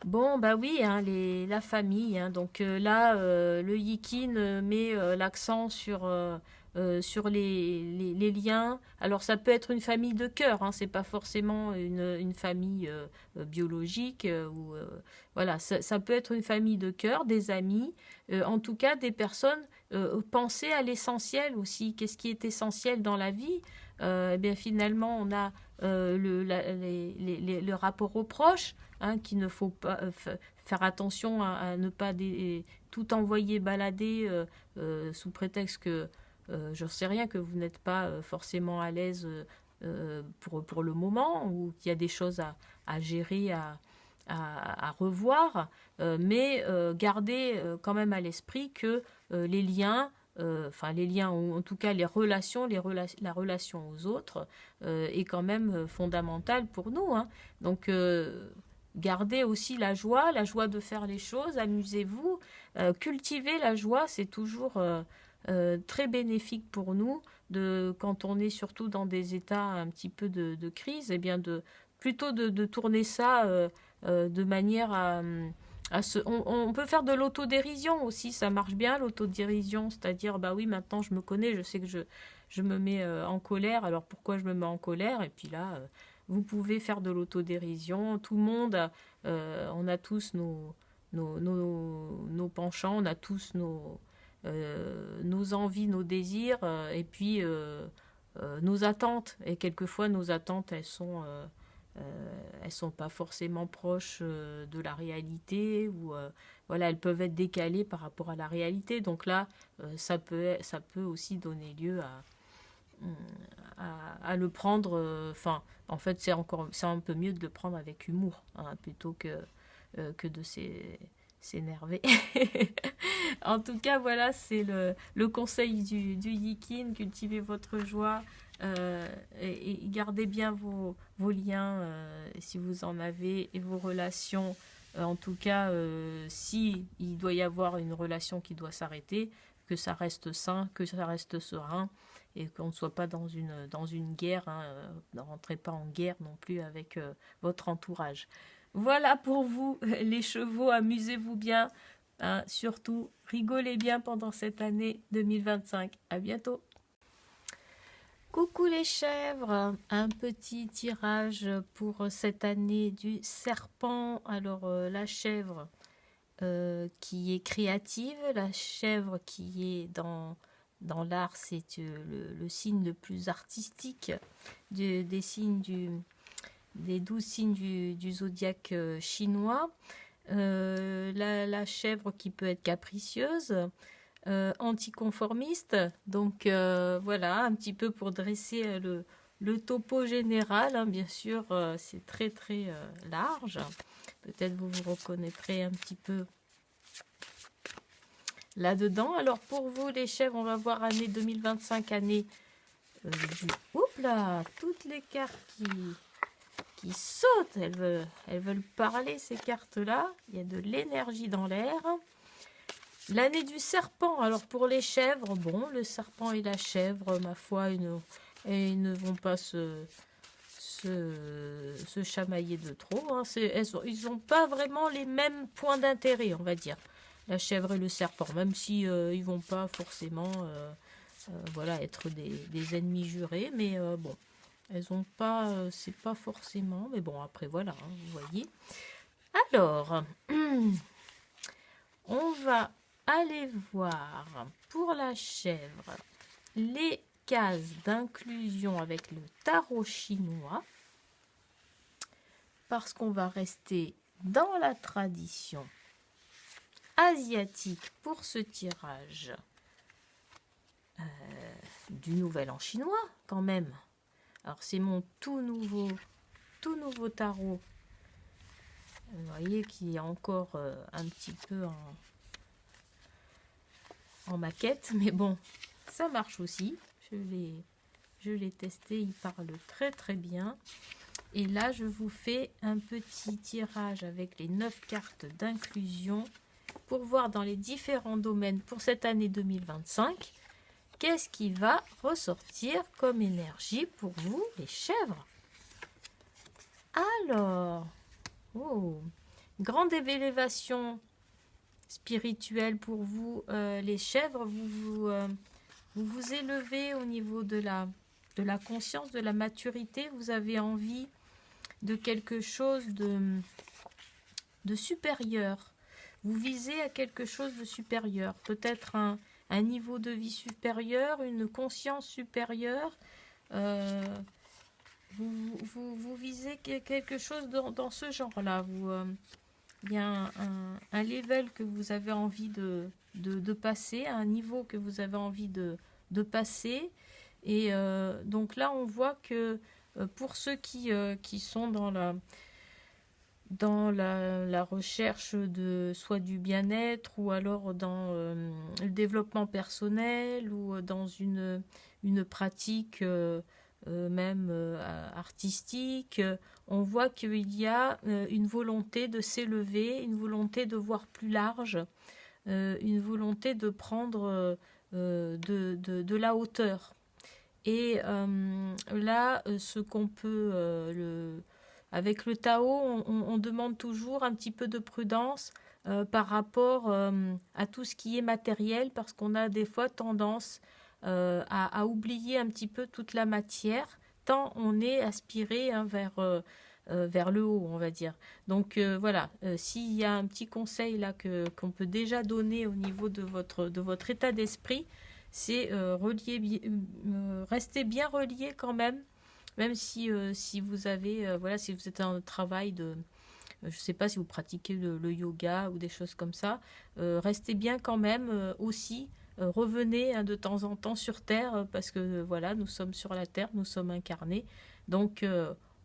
Bon, bah oui, hein, la famille. Hein, donc là, le Yikin met l'accent sur les liens. Alors, ça peut être une famille de cœur, hein, c'est pas forcément une famille biologique. Voilà, ça peut être une famille de cœur, des amis, en tout cas des personnes. Pensez à l'essentiel aussi. Qu'est-ce qui est essentiel dans la vie? Eh bien, finalement, on a le rapport aux proches, hein, qu'il ne faut pas faire attention à ne pas tout envoyer balader sous prétexte que je ne sais rien, que vous n'êtes pas forcément à l'aise pour le moment, ou qu'il y a des choses à gérer, à revoir, mais gardez quand même à l'esprit que les liens, ou en tout cas les relations, la relation aux autres est quand même fondamentale pour nous. Hein. Donc gardez aussi la joie de faire les choses, amusez-vous, cultivez la joie, c'est toujours très bénéfique pour nous, quand on est surtout dans des états un petit peu de crise, et bien plutôt de tourner ça de manière on peut faire de l'autodérision aussi, ça marche bien l'autodérision, c'est-à-dire bah oui, maintenant je me connais, je sais que je me mets en colère, alors pourquoi je me mets en colère? Et puis là, vous pouvez faire de l'autodérision, tout le monde, on a tous nos penchants, on a tous nos envies, nos désirs, et puis nos attentes. Et quelquefois, nos attentes, elles sont pas forcément proches de la réalité, ou voilà, elles peuvent être décalées par rapport à la réalité. Donc là, ça peut aussi donner lieu à le prendre. En fait, c'est un peu mieux de le prendre avec humour, hein, plutôt que de s'énerver. En tout cas, voilà, c'est le conseil du Yikin. Cultivez votre joie et gardez bien vos liens si vous en avez, et vos relations. En tout cas, si il doit y avoir une relation qui doit s'arrêter, que ça reste sain, que ça reste serein, et qu'on ne soit pas dans une guerre. Hein, ne rentrez pas en guerre non plus avec votre entourage. Voilà pour vous, les chevaux, amusez-vous bien. Hein, surtout, rigolez bien pendant cette année 2025. À bientôt. Coucou les chèvres, un petit tirage pour cette année du serpent. Alors la chèvre qui est créative, la chèvre qui est dans l'art, c'est le signe le plus artistique des 12 signes du zodiaque chinois. La chèvre qui peut être capricieuse, anticonformiste, donc voilà, un petit peu pour dresser le topo général, hein, bien sûr, c'est très très large, peut-être vous reconnaîtrez un petit peu là-dedans. Alors pour vous les chèvres, on va voir année 2025, année oups là, toutes les cartes qui qui sautent. Elles veulent parler, ces cartes-là. Il y a de l'énergie dans l'air. L'année du serpent. Alors, pour les chèvres, bon, le serpent et la chèvre, ma foi, ils ne vont pas se chamailler de trop. Hein. Ils n'ont pas vraiment les mêmes points d'intérêt, on va dire. La chèvre et le serpent, même si ils vont pas forcément voilà, être des ennemis jurés, mais bon, elles ont pas, c'est pas forcément, mais bon, après voilà, hein, vous voyez. Alors, on va aller voir pour la chèvre les cases d'inclusion avec le tarot chinois, parce qu'on va rester dans la tradition asiatique pour ce tirage du nouvel an chinois quand même. Alors c'est mon tout nouveau tarot, vous voyez, qui est encore un petit peu en maquette, mais bon, ça marche aussi. Je l'ai testé, il parle très très bien. Et là, je vous fais un petit tirage avec les 9 cartes d'inclusion pour voir dans les différents domaines pour cette année 2025, qu'est-ce qui va ressortir comme énergie pour vous, les chèvres. Alors, grande élévation spirituelle pour vous, les chèvres. Vous vous élevez au niveau de la conscience, de la maturité. Vous avez envie de quelque chose de supérieur. Vous visez à quelque chose de supérieur. Peut-être un niveau de vie supérieur, une conscience supérieure. Vous visez quelque chose dans ce genre-là. Il y a un level que vous avez envie de passer, un niveau que vous avez envie de passer. Et donc là, on voit que pour ceux qui sont dans la recherche de soit du bien-être, ou alors dans le développement personnel, ou dans une pratique même artistique, on voit qu'il y a une volonté de s'élever, une volonté de voir plus large, une volonté de prendre de la hauteur. Et là, ce qu'on peut, avec le Tao, on demande toujours un petit peu de prudence par rapport à tout ce qui est matériel, parce qu'on a des fois tendance à oublier un petit peu toute la matière, tant on est aspiré hein, vers le haut, on va dire. Donc voilà, s'il y a un petit conseil là qu'on peut déjà donner au niveau de votre état d'esprit, c'est rester bien relié quand même si vous avez, voilà, si vous êtes en travail de, je ne sais pas si vous pratiquez le yoga ou des choses comme ça, restez bien quand même aussi, revenez hein, de temps en temps sur Terre, parce que voilà, nous sommes sur la Terre, nous sommes incarnés, donc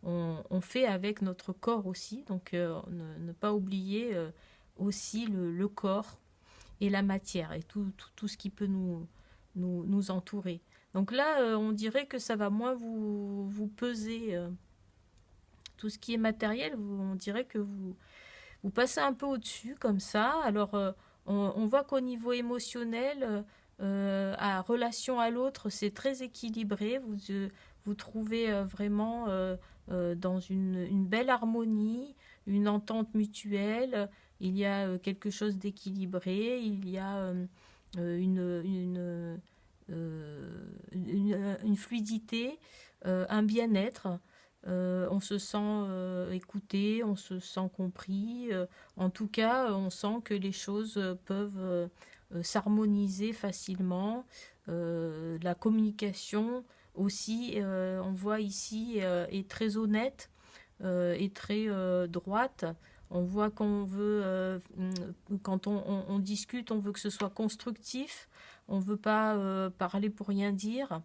on fait avec notre corps aussi, donc ne pas oublier aussi le corps et la matière et tout ce qui peut nous entourer. Donc là, on dirait que ça va moins vous peser. Tout ce qui est matériel, on dirait que vous passez un peu au-dessus comme ça. Alors, on voit qu'au niveau émotionnel, à relation à l'autre, c'est très équilibré. Vous trouvez vraiment dans une belle harmonie, une entente mutuelle. Il y a quelque chose d'équilibré. Il y a une fluidité, un bien-être. On se sent écouté, on se sent compris. En tout cas, on sent que les choses peuvent s'harmoniser facilement. La communication aussi, on voit ici, est très honnête et très droite. On voit qu'on veut, quand on discute, on veut que ce soit constructif. On ne veut pas parler pour rien dire.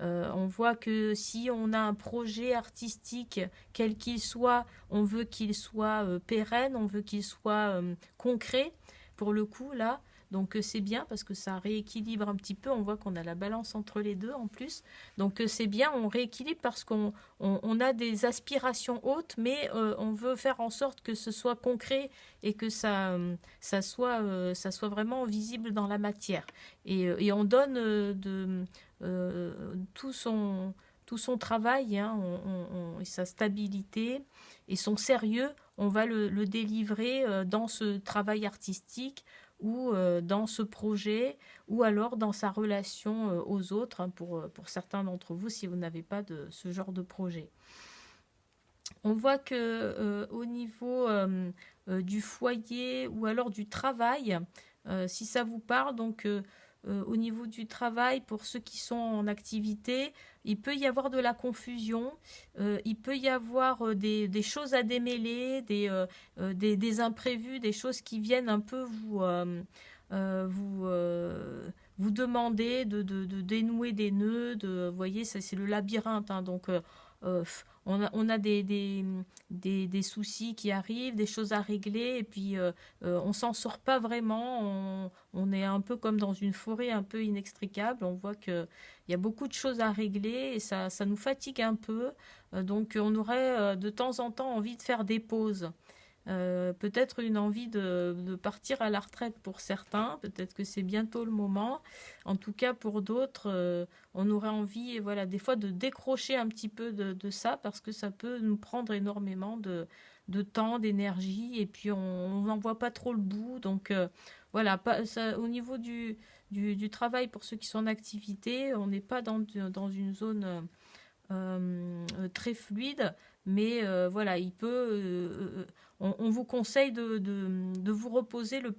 On voit que si on a un projet artistique, quel qu'il soit, on veut qu'il soit pérenne, on veut qu'il soit concret, pour le coup, là. Donc c'est bien parce que ça rééquilibre un petit peu. On voit qu'on a la balance entre les deux en plus. Donc c'est bien, on rééquilibre parce qu'on a des aspirations hautes, mais on veut faire en sorte que ce soit concret et que ça soit vraiment visible dans la matière. Et on donne tout son travail, hein, et sa stabilité et son sérieux, on va le délivrer dans ce travail artistique ou dans ce projet ou alors dans sa relation aux autres, hein, pour certains d'entre vous si vous n'avez pas de ce genre de projet. On voit que au niveau du foyer ou alors du travail, si ça vous parle, donc au niveau du travail, pour ceux qui sont en activité, il peut y avoir de la confusion, il peut y avoir des choses à démêler, des imprévus, des choses qui viennent un peu euh, vous, euh, vous demander de dénouer des nœuds. Vous voyez, c'est le labyrinthe, hein, donc on a des soucis qui arrivent, des choses à régler, et puis on s'en sort pas vraiment. On est un peu comme dans une forêt un peu inextricable. On voit qu'il y a beaucoup de choses à régler et ça nous fatigue un peu. Donc on aurait de temps en temps envie de faire des pauses. Peut-être une envie de partir à la retraite pour certains, peut-être que c'est bientôt le moment. En tout cas, pour d'autres, on aurait envie, voilà, des fois de décrocher un petit peu de ça parce que ça peut nous prendre énormément de temps, d'énergie et puis on n'en voit pas trop le bout. Donc voilà, au niveau du travail pour ceux qui sont en activité, on n'est pas dans une zone très fluide, mais voilà, on vous conseille de vous reposer le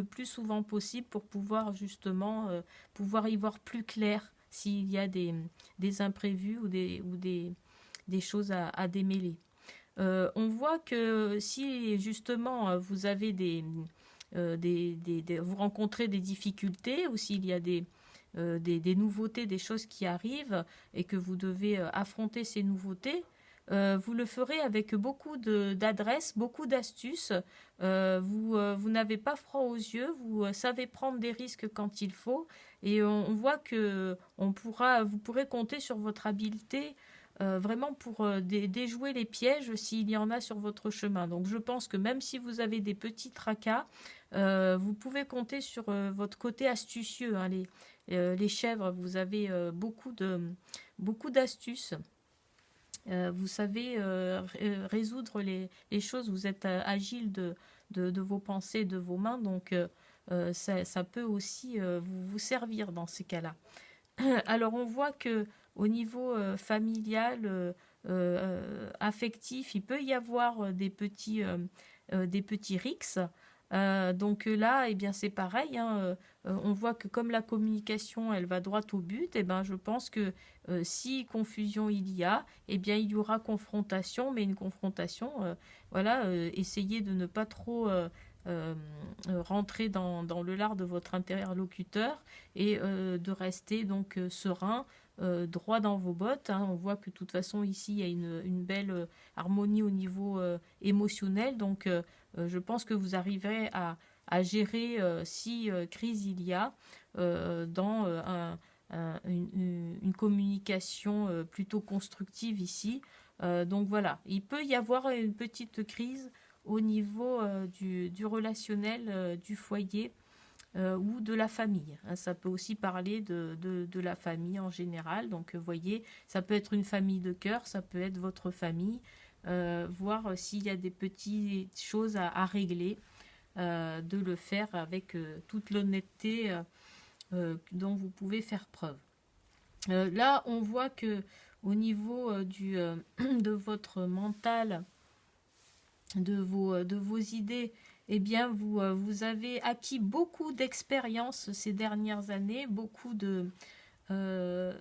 plus souvent possible pour pouvoir justement pouvoir y voir plus clair s'il y a des imprévus ou des choses à démêler. On voit que si justement vous avez vous rencontrez des difficultés ou s'il y a des nouveautés, des choses qui arrivent et que vous devez affronter ces nouveautés, vous le ferez avec beaucoup d'adresse, beaucoup d'astuces. Vous n'avez pas froid aux yeux, vous savez prendre des risques quand il faut, et on voit que vous pourrez compter sur votre habileté vraiment pour déjouer les pièges s'il y en a sur votre chemin. Donc je pense que même si vous avez des petits tracas, vous pouvez compter sur votre côté astucieux, hein. Les chèvres, vous avez beaucoup d'astuces. Vous savez résoudre les choses, vous êtes agile de vos pensées, de vos mains, donc ça peut aussi vous servir dans ces cas-là. Alors on voit que au niveau familial, affectif, il peut y avoir des petits rics. Donc là, eh bien, c'est pareil, hein, on voit que comme la communication, elle va droit au but, eh ben, je pense que si confusion il y a, eh bien, il y aura confrontation, mais une confrontation, voilà, essayez de ne pas trop rentrer dans le lard de votre interlocuteur et de rester donc serein, droit dans vos bottes, hein. On voit que de toute façon ici il y a une belle harmonie au niveau émotionnel, donc je pense que vous arriverez à gérer si crise il y a dans une communication plutôt constructive ici. Donc voilà, il peut y avoir une petite crise au niveau du relationnel, du foyer ou de la famille, hein. Ça peut aussi parler de la famille en général. Donc, vous voyez, ça peut être une famille de cœur, ça peut être votre famille, voir s'il y a des petites choses à régler, de le faire avec toute l'honnêteté dont vous pouvez faire preuve. Là, on voit que au niveau de votre mental, de vos idées, eh bien, vous avez acquis beaucoup d'expérience ces dernières années, beaucoup euh,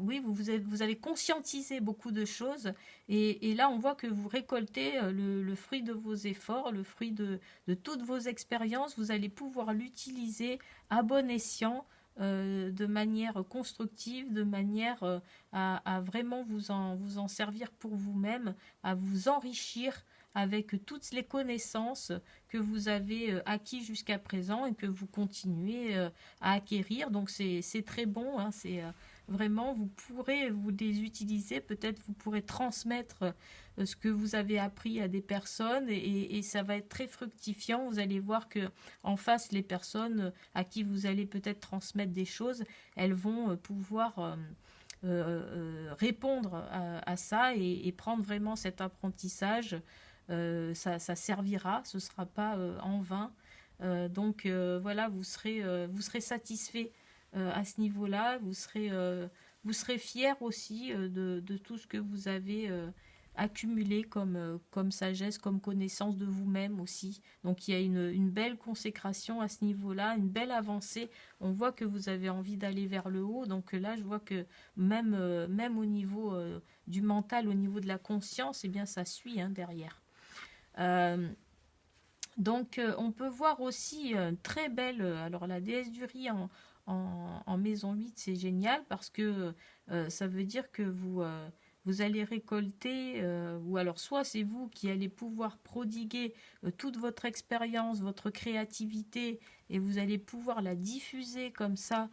oui, vous avez conscientisé beaucoup de choses, et là, on voit que vous récoltez le fruit de vos efforts, le fruit de toutes vos expériences. Vous allez pouvoir l'utiliser à bon escient, de manière constructive, de manière à vraiment vous en servir pour vous-même, à vous enrichir avec toutes les connaissances que vous avez acquis jusqu'à présent et que vous continuez à acquérir. Donc c'est très bon, hein, c'est vraiment, vous pourrez vous les utiliser, peut-être vous pourrez transmettre ce que vous avez appris à des personnes et ça va être très fructifiant. Vous allez voir que en face, les personnes à qui vous allez peut-être transmettre des choses, elles vont pouvoir répondre à ça et prendre vraiment cet apprentissage. Ça servira, ce ne sera pas en vain. Donc voilà, vous serez satisfait à ce niveau-là, vous serez fier aussi de tout ce que vous avez accumulé comme sagesse, comme connaissance de vous-même aussi. Donc il y a une belle consécration à ce niveau-là, une belle avancée. On voit que vous avez envie d'aller vers le haut. Donc là, je vois que même au niveau du mental, au niveau de la conscience, eh bien ça suit hein, derrière. Euh, donc on peut voir aussi très belle, alors la déesse du riz en maison 8, c'est génial parce que ça veut dire que vous allez récolter, ou alors soit c'est vous qui allez pouvoir prodiguer toute votre expérience, votre créativité, et vous allez pouvoir la diffuser comme ça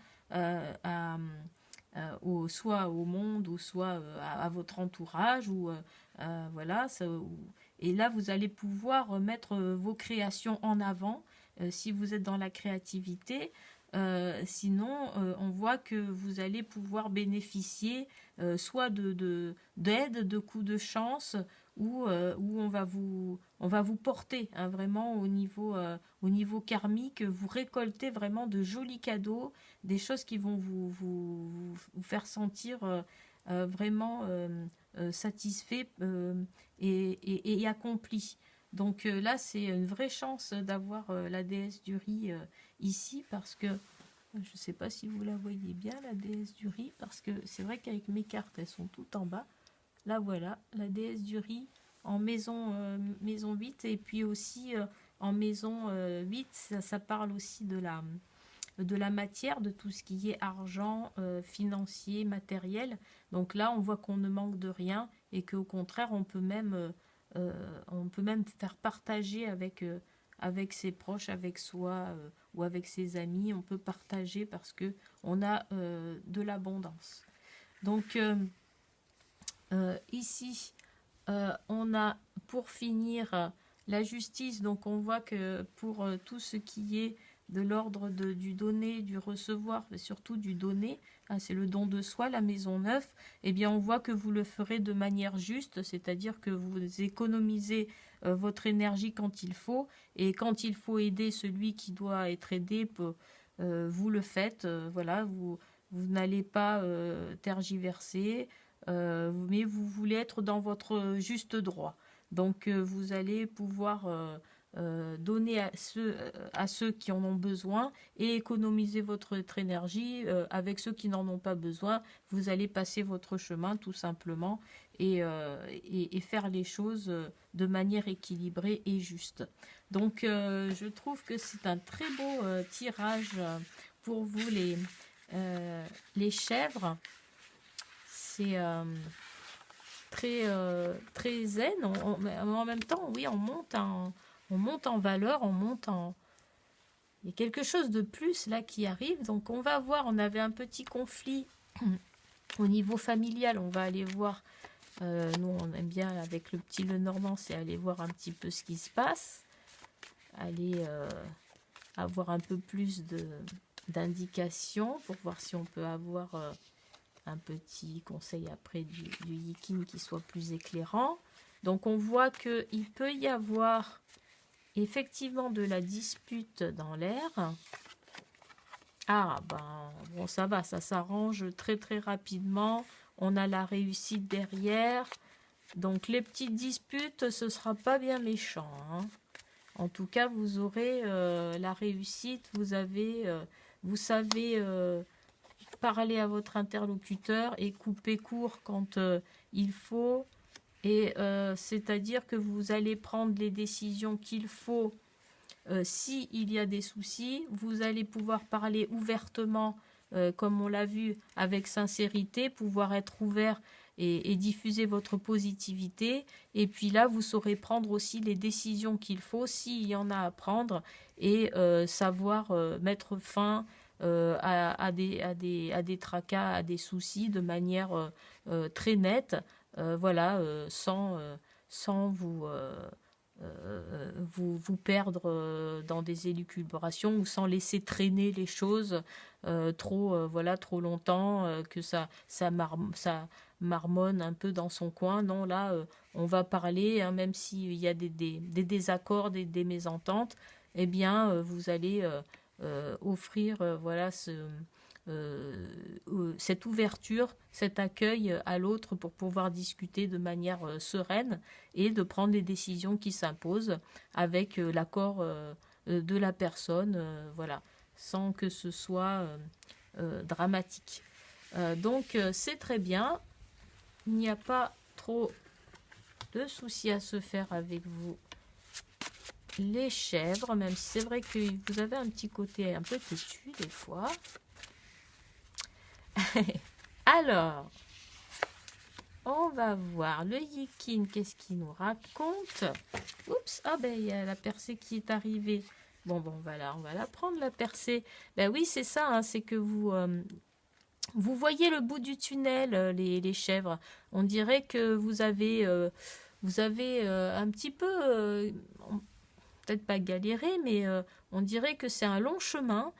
soit au monde, ou soit à votre entourage, ou voilà, et là vous allez pouvoir mettre vos créations en avant si vous êtes dans la créativité. Sinon, on voit que vous allez pouvoir bénéficier soit d'aide, de coups de chance, ou on va vous porter hein, vraiment au niveau karmique, vous récoltez vraiment de jolis cadeaux, des choses qui vont vous faire sentir vraiment satisfait et accompli. Donc là, c'est une vraie chance d'avoir la déesse du riz ici parce que je ne sais pas si vous la voyez bien, la déesse du riz, parce que c'est vrai qu'avec mes cartes, elles sont toutes en bas. Là, voilà, la déesse du riz en maison 8 et puis aussi en maison 8, ça parle aussi de la matière, de tout ce qui est argent, financier, matériel. Donc là, on voit qu'on ne manque de rien et qu'au contraire, on peut même faire partager avec ses proches, avec soi ou avec ses amis. On peut partager parce que on a de l'abondance. Donc ici, on a pour finir la justice. Donc on voit que pour tout ce qui est de l'ordre du donner, du recevoir, mais surtout du donner, hein, c'est le don de soi, la maison 9, eh bien on voit que vous le ferez de manière juste, c'est-à-dire que vous économisez votre énergie quand il faut, et quand il faut aider celui qui doit être aidé, vous le faites, voilà, vous n'allez pas tergiverser, mais vous voulez être dans votre juste droit. Donc vous allez pouvoir donner à ceux qui en ont besoin et économiser votre énergie avec ceux qui n'en ont pas besoin. Vous allez passer votre chemin tout simplement et faire les choses de manière équilibrée et juste. Donc je trouve que c'est un très beau tirage pour vous les chèvres. C'est très zen. Mais en même temps, oui, on monte en valeur, il y a quelque chose de plus là qui arrive. Donc on va voir, on avait un petit conflit au niveau familial. On va aller voir, nous on aime bien avec le petit Lenormand, c'est aller voir un petit peu ce qui se passe. Aller avoir un peu plus d'indications pour voir si on peut avoir un petit conseil après du Yikin qui soit plus éclairant. Donc on voit qu'il peut y avoir effectivement de la dispute dans l'air. Ah ben bon, ça va, ça s'arrange très très rapidement. On a la réussite derrière. Donc les petites disputes, ce sera pas bien méchant, hein. En tout cas, vous aurez la réussite. Vous savez parler à votre interlocuteur et couper court quand il faut. Et c'est-à-dire que vous allez prendre les décisions qu'il faut s'il y a des soucis. Vous allez pouvoir parler ouvertement, comme on l'a vu, avec sincérité, pouvoir être ouvert et diffuser votre positivité. Et puis là, vous saurez prendre aussi les décisions qu'il faut, s'il y en a à prendre, et savoir mettre fin à des tracas, à des soucis de manière très nette, voilà, sans vous perdre dans des élucubrations ou sans laisser traîner les choses voilà, trop longtemps, que ça marmonne un peu dans son coin. Non, là, on va parler, hein, même s'il y a des désaccords, des mésententes, eh bien, vous allez offrir voilà, cette ouverture, cet accueil à l'autre pour pouvoir discuter de manière sereine et de prendre les décisions qui s'imposent avec l'accord de la personne, voilà, sans que ce soit dramatique. Donc c'est très bien, il n'y a pas trop de soucis à se faire avec vous les chèvres, même si c'est vrai que vous avez un petit côté un peu têtu des fois. Alors, on va voir le Yikin, qu'est-ce qu'il nous raconte. Oups, ah ben il y a la percée qui est arrivée. Bon, voilà, on va la prendre la percée. Ben oui, c'est ça, hein, c'est que vous voyez le bout du tunnel, les chèvres. On dirait que vous avez un petit peu, peut-être pas galéré, mais on dirait que c'est un long chemin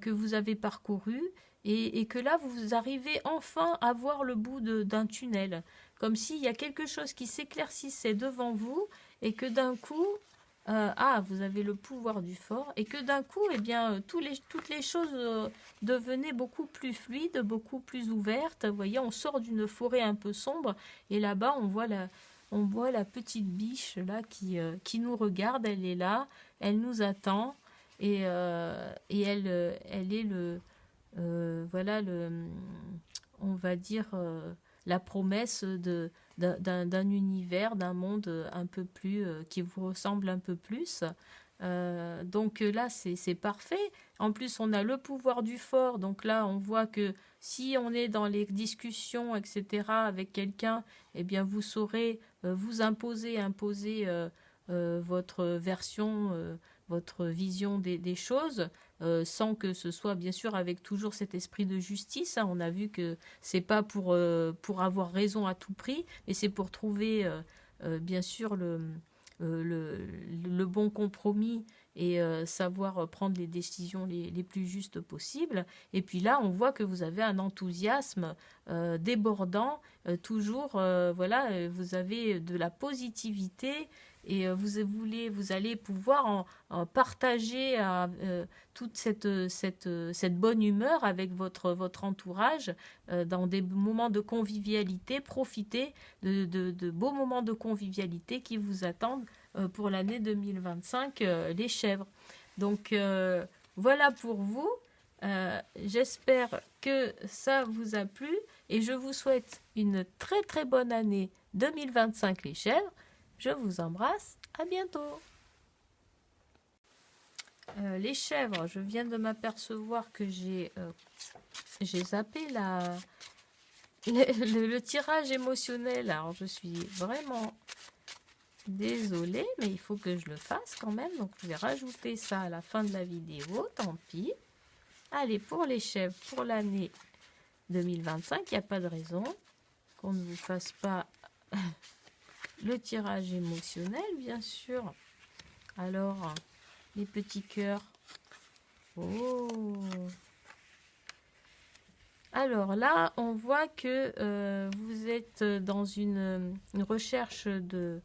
que vous avez parcouru et que là, vous arrivez enfin à voir le bout d'un tunnel. Comme s'il y a quelque chose qui s'éclaircissait devant vous et que d'un coup, vous avez le pouvoir du fort, et que d'un coup, eh bien, toutes les choses devenaient beaucoup plus fluides, beaucoup plus ouvertes. Vous voyez, on sort d'une forêt un peu sombre, et là-bas, on voit la petite biche là qui nous regarde. Elle est là, elle nous attend, et elle est voilà, on va dire, la promesse d'un univers, d'un monde un peu plus, qui vous ressemble un peu plus. Donc là, c'est parfait. En plus, on a le pouvoir du fort. Donc là, on voit que si on est dans les discussions, etc., avec quelqu'un, eh bien, vous saurez vous imposer votre version, votre vision des choses, sans que ce soit, bien sûr, avec toujours cet esprit de justice, hein. On a vu que c'est pas pour avoir raison à tout prix, mais c'est pour trouver, bien sûr, le bon compromis et savoir prendre les décisions les plus justes possibles. Et puis là, on voit que vous avez un enthousiasme débordant, toujours, voilà, vous avez de la positivité et vous allez pouvoir en partager toute cette bonne humeur avec votre entourage dans des moments de convivialité. Profitez de beaux moments de convivialité qui vous attendent pour l'année 2025, les chèvres. Donc voilà pour vous. J'espère que ça vous a plu et je vous souhaite une très très bonne année 2025, les chèvres. Je vous embrasse, à bientôt. Les chèvres, je viens de m'apercevoir que j'ai zappé le tirage émotionnel. Alors je suis vraiment désolée, mais il faut que je le fasse quand même. Donc je vais rajouter ça à la fin de la vidéo, tant pis. Allez, pour les chèvres, pour l'année 2025, il n'y a pas de raison qu'on ne vous fasse pas le tirage émotionnel, bien sûr. Alors, les petits cœurs. Oh. Alors là, on voit que vous êtes dans une recherche de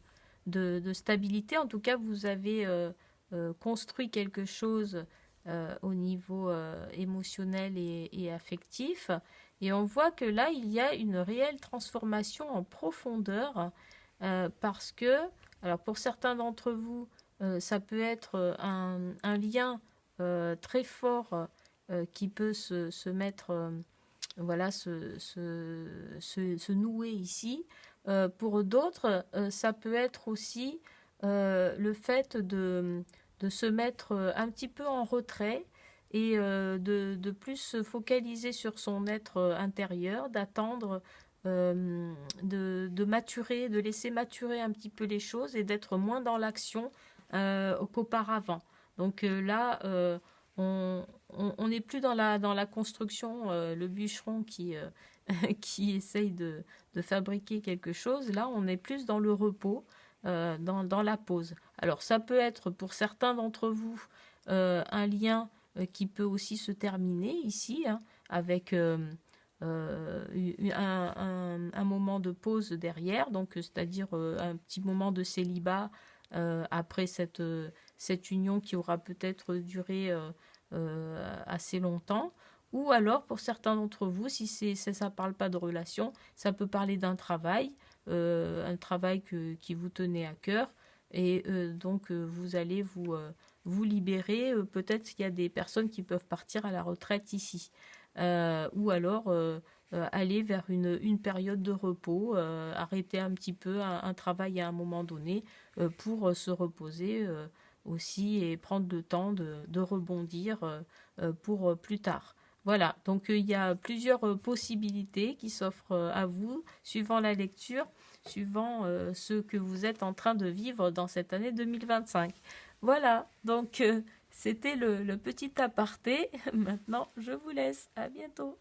stabilité. En tout cas, vous avez construit quelque chose au niveau émotionnel et affectif. Et on voit que là, il y a une réelle transformation en profondeur parce que, alors pour certains d'entre vous, ça peut être un lien très fort qui peut se mettre, voilà, se nouer ici. Pour d'autres, ça peut être aussi le fait de se mettre un petit peu en retrait et de plus se focaliser sur son être intérieur, d'attendre de maturer, de laisser maturer un petit peu les choses et d'être moins dans l'action qu'auparavant. Donc là, on n'est plus dans la construction, le bûcheron qui essaye de fabriquer quelque chose. Là, on est plus dans le repos, dans la pause. Alors, ça peut être pour certains d'entre vous un lien qui peut aussi se terminer ici, hein, avec un moment de pause derrière, donc c'est-à-dire un petit moment de célibat après cette union qui aura peut-être duré assez longtemps. Ou alors, pour certains d'entre vous, si ça parle pas de relation, ça peut parler d'un travail, un travail qui vous tenait à cœur. Et donc, vous allez vous libérer. Peut-être qu'il y a des personnes qui peuvent partir à la retraite ici. Ou alors aller vers une période de repos, arrêter un petit peu un travail à un moment donné pour se reposer aussi et prendre le temps de rebondir pour plus tard. Voilà, donc il y a plusieurs possibilités qui s'offrent à vous, suivant la lecture, suivant ce que vous êtes en train de vivre dans cette année 2025. Voilà, donc c'était le petit aparté. Maintenant, je vous laisse. À bientôt.